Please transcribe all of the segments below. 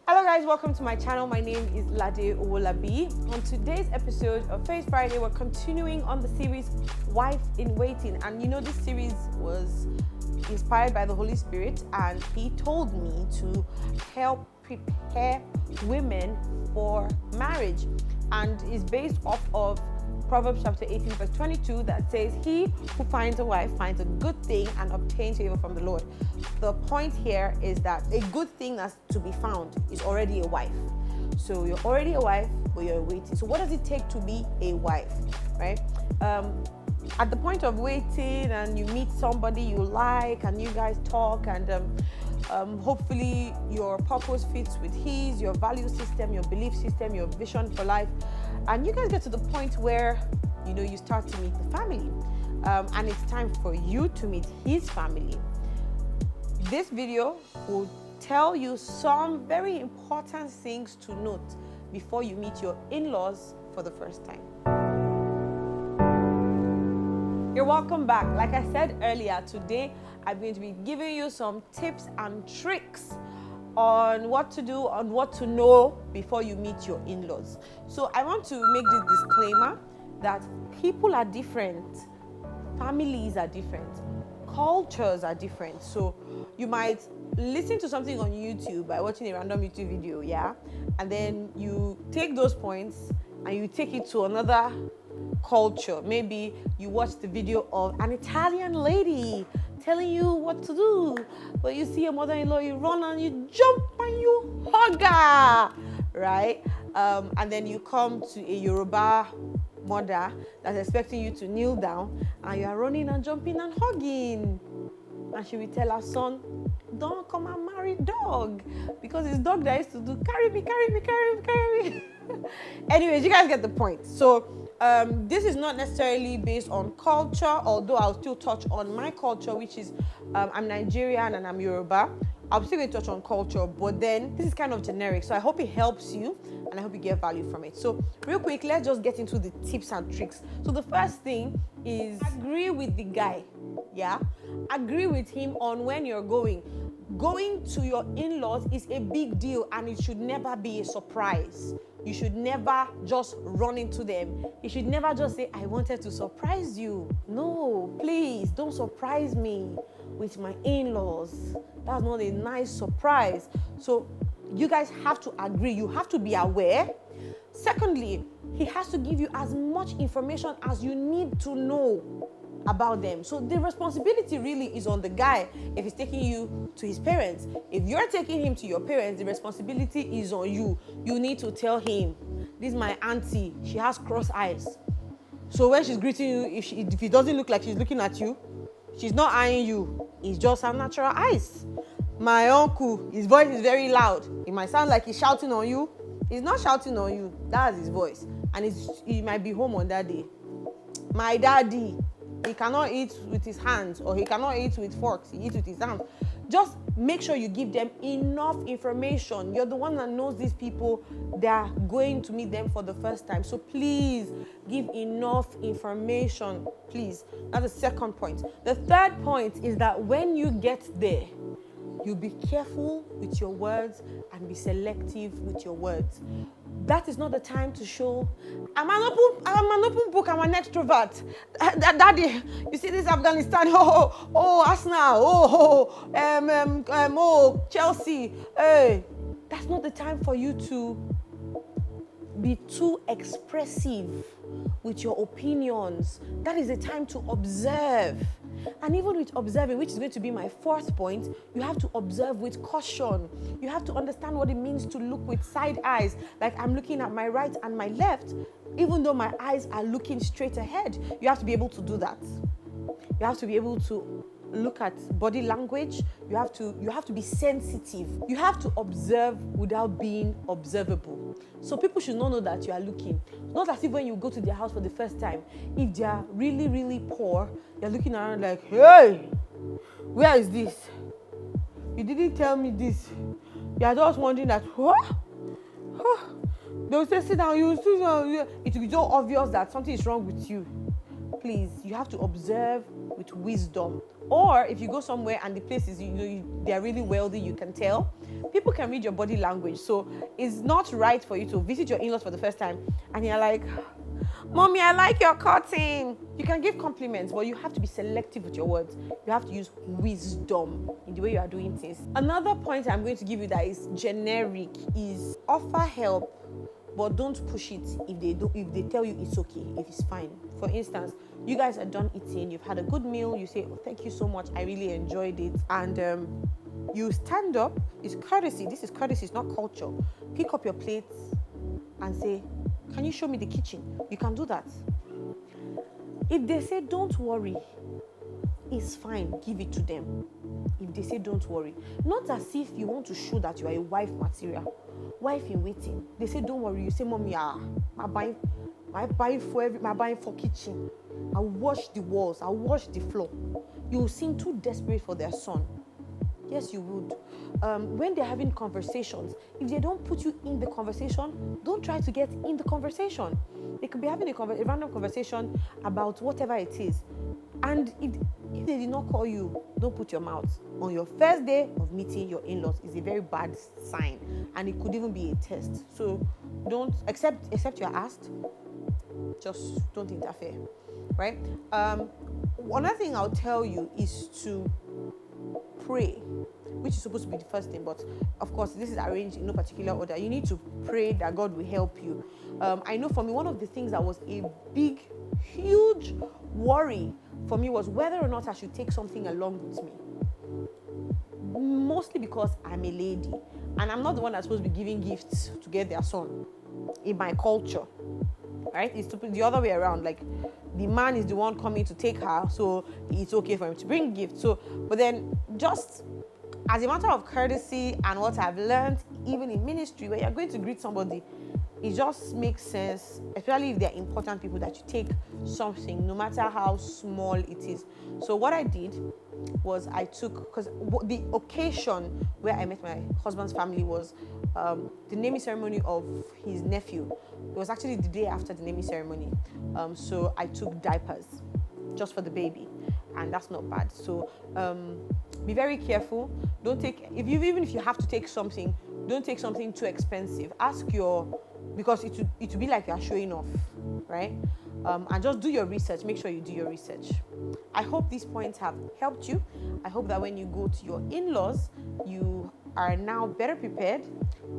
Hello guys, welcome to my channel. My name is Lade Owolabi. On today's episode of Faith Friday, we're continuing on the series Wife in Waiting. And you know, this series was inspired by the Holy Spirit, and he told me to help prepare women for marriage, and is based off of Proverbs chapter 18 verse 22 that says, "He who finds a wife finds a good thing and obtains favor from the Lord." The point here is that a good thing that's to be found is already a wife. So you're already a wife, but you're waiting. So what does it take to be a wife, right? At the point of waiting, and you meet somebody you like, and you guys talk, and hopefully your purpose fits with his, your value system, your belief system, your vision for life, and you guys get to the point where you start to meet the family, and it's time for you to meet his family. This video will tell you some very important things to note before you meet your in-laws for the first time. You're welcome back. Like I said earlier, today I'm going to be giving you some tips and tricks on what to do, on what to know before you meet your in-laws. So I want to make this disclaimer that people are different, families are different, cultures are different. So you might listen to something on YouTube by watching a random YouTube video, and then you take those points and you take it to another culture. Maybe you watch the video of an Italian lady telling you what to do, but you see a mother-in-law, you run and you jump and you hug her, right? And then you come to a Yoruba mother that's expecting you to kneel down, and you are running and jumping and hugging, and she will tell her son, "Don't come and marry dog," because it's dog that used to do carry me. Anyways, you guys get the point. So this is not necessarily based on culture, although I'll still touch on my culture, which is I'm Nigerian and I'm Yoruba. I'm still going to touch on culture, but then this is kind of generic. So I hope it helps you, and I hope you get value from it. So real quick, let's just get into the tips and tricks. So the first thing is agree with the guy. Agree with him on when you're going. Going to your in-laws is a big deal, and it should never be a surprise. You should never just run into them. You should never just say, "I wanted to surprise you." No, please don't surprise me with my in-laws. That's not a nice surprise. So you guys have to agree. You have to be aware. Secondly, he has to give you as much information as you need to know about them. So the responsibility really is on the guy if he's taking you to his parents. If you're taking him to your parents, the responsibility is on you. You need to tell him, "This is my auntie. She has cross eyes. So when she's greeting you, if it doesn't look like she's looking at you, she's not eyeing you. It's just her natural eyes. My uncle, his voice is very loud. It might sound like he's shouting on you. He's not shouting on you. That's his voice. And he might be home on that day. My daddy, he cannot eat with his hands, or he cannot eat with forks. He eats with his hands." Just make sure you give them enough information. You're the one that knows these people. They're going to meet them for the first time. So please give enough information, please. That's the second point. The third point is that when you get there, you be careful with your words and be selective with your words. That is not the time to show, I'm an open book, I'm an extrovert. Daddy, you see this Afghanistan, Arsenal, Chelsea. Hey, that's not the time for you to be too expressive with your opinions. That is the time to observe. And even with observing, which is going to be my fourth point, you have to observe with caution. You have to understand what it means to look with side eyes. Like I'm looking at my right and my left, even though my eyes are looking straight ahead. You have to be able to do that. You have to be able to look at body language. You have to be sensitive. You have to observe without being observable. So people should not know that you are looking. Not as if when you go to their house for the first time, if they are really, really poor, you're looking around like, "Hey, where is this? You didn't tell me this." You are just wondering that, what? They will say, "Sit down, you sit down." It will be so obvious that something is wrong with you. Please, you have to observe with wisdom. Or if you go somewhere and the place is, they're really wealthy, you can tell. People can read your body language. So it's not right for you to visit your in-laws for the first time and you're like, Mommy, I like your cutting. You can give compliments, but you have to be selective with your words. You have to use wisdom in the way you are doing things. Another point I'm going to give you that is generic is offer help, but don't push it if they tell you it's okay, if it's fine. For instance, you guys are done eating, you've had a good meal, you say, oh, thank you so much, I really enjoyed it. And you stand up, it's courtesy, this is courtesy, it's not culture. Pick up your plates and say, can you show me the kitchen? You can do that. If they say, don't worry, it's fine, give it to them. If they say, don't worry. Not as if you want to show that you are a wife material. Wife in waiting. They say, don't worry. You say, Mommy, I'm buying for kitchen. I'll wash the walls. I'll wash the floor. You will seem too desperate for their son. Yes, you would. When they're having conversations, if they don't put you in the conversation, don't try to get in the conversation. They could be having a random conversation about whatever it is. And if they did not call you, don't put your mouth. On your first day of meeting your in-laws is a very bad sign. And it could even be a test. So don't, except you're asked, just don't interfere. Right? Another thing I'll tell you is to pray, which is supposed to be the first thing, but of course this is arranged in no particular order. You need to pray that God will help you. I know for me, one of the things that was a big, huge worry for me was whether or not I should take something along with me. Mostly because I'm a lady and I'm not the one that's supposed to be giving gifts to get their son in my culture. Right? It's the other way around. Like, the man is the one coming to take her, so it's okay for him to bring gifts. So, but then just as a matter of courtesy and what I've learned, even in ministry, when you're going to greet somebody, it just makes sense, especially if they're important people, that you take something, no matter how small it is. So what I did was I took, because the occasion where I met my husband's family was the naming ceremony of his nephew. It was actually the day after the naming ceremony. So I took diapers just for the baby, and that's not bad. So be very careful. Don't take, even if you have to take something, don't take something too expensive. Ask because it would be like you're showing off, right? And just do your research. Make sure you do your research. I hope these points have helped you. I hope that when you go to your in-laws, you are now better prepared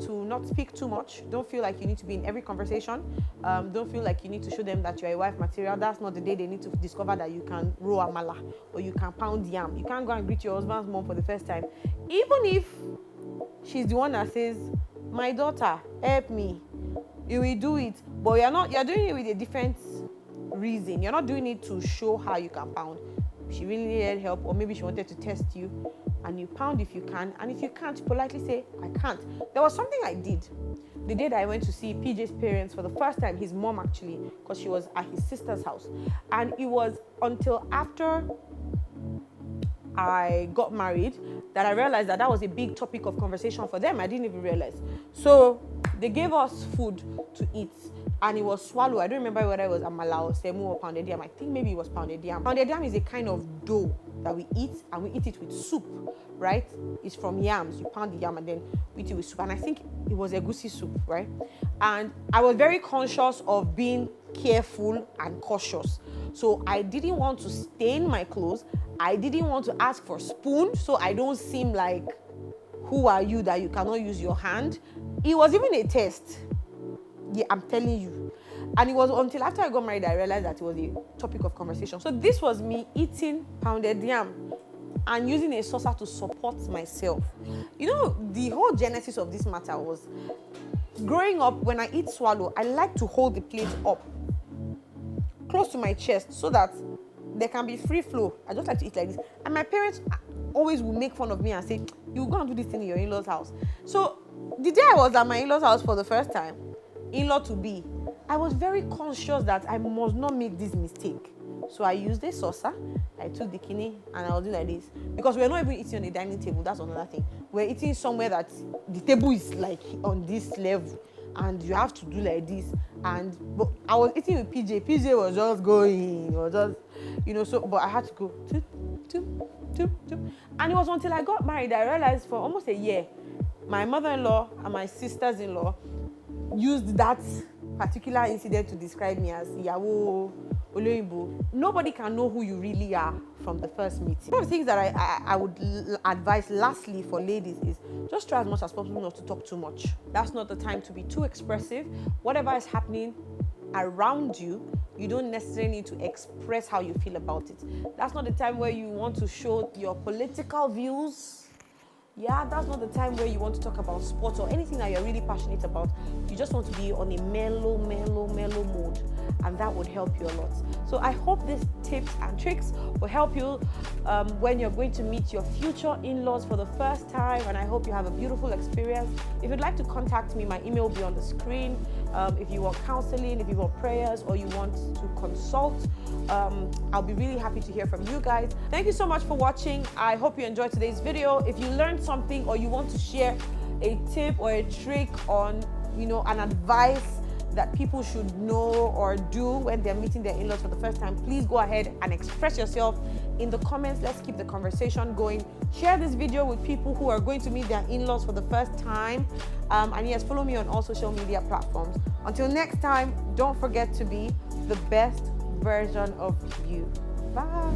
to not speak too much. Don't feel like you need to be in every conversation. Don't feel like you need to show them that you're a wife material. That's not the day they need to discover that you can roll amala or you can pound yam. You can't go and greet your husband's mom for the first time. Even if she's the one that says, my daughter, help me. You will do it. But you're doing it with a different reason. You're not doing it to show how you can pound. She really needed help, or maybe she wanted to test you, and you pound if you can, and if you can't, politely say, I can't. There was something I did the day that I went to see PJ's parents for the first time, his mom actually, because she was at his sister's house. And it was until after I got married that I realized that was a big topic of conversation for them. I didn't even realize. So they gave us food to eat, and it was swallow. I don't remember whether it was amala or semu or pounded yam. I think maybe it was pounded yam. Pounded yam is a kind of dough that we eat, and we eat it with soup, right? It's from yams. You pound the yam and then we eat it with soup. And I think it was egusi soup, right? And I was very conscious of being careful and cautious. So I didn't want to stain my clothes. I didn't want to ask for spoon, so I don't seem like, who are you that you cannot use your hand? It was even a test. Yeah, I'm telling you. And it was until after I got married that I realized that it was a topic of conversation. So this was me eating pounded yam and using a saucer to support myself. You know, the whole genesis of this matter was, growing up, when I eat swallow, I like to hold the plate up close to my chest so that there can be free flow. I just like to eat like this. And my parents always will make fun of me and say, you go and do this thing in your in-laws' house. So the day I was at my in-laws' house for the first time, in-law to be, I was very conscious that I must not make this mistake. So I used a saucer, I took the kidney, and I was doing like this. Because we're not even eating on a dining table, that's another thing. We're eating somewhere that the table is like on this level, and you have to do like this. But I was eating with PJ. PJ was just going, so, but I had to go. And it was until I got married that I realized for almost a year, my mother-in-law and my sisters-in-law used that particular incident to describe me as Yawo Oloyinbo. Nobody can know who you really are from the first meeting. One of the things that I would advise lastly for ladies is just try as much as possible not to talk too much. That's not the time to be too expressive. Whatever is happening around you, you don't necessarily need to express how you feel about it. That's not the time where you want to show your political views. Yeah, that's not the time where you want to talk about sports or anything that you're really passionate about. You just want to be on a mellow mood, and that would help you a lot. So I hope these tips and tricks will help you when you're going to meet your future in-laws for the first time, and I hope you have a beautiful experience. If you'd like to contact me, my email will be on the screen. If you want counseling, if you want prayers, or you want to consult, I'll be really happy to hear from you guys. Thank you so much for watching. I hope you enjoyed today's video. If you learned something or you want to share a tip or a trick on, an advice that people should know or do when they're meeting their in-laws for the first time, please go ahead and express yourself in the comments. Let's keep the conversation going. Share this video with people who are going to meet their in-laws for the first time. And yes, follow me on all social media platforms. Until next time, don't forget to be the best version of you. Bye.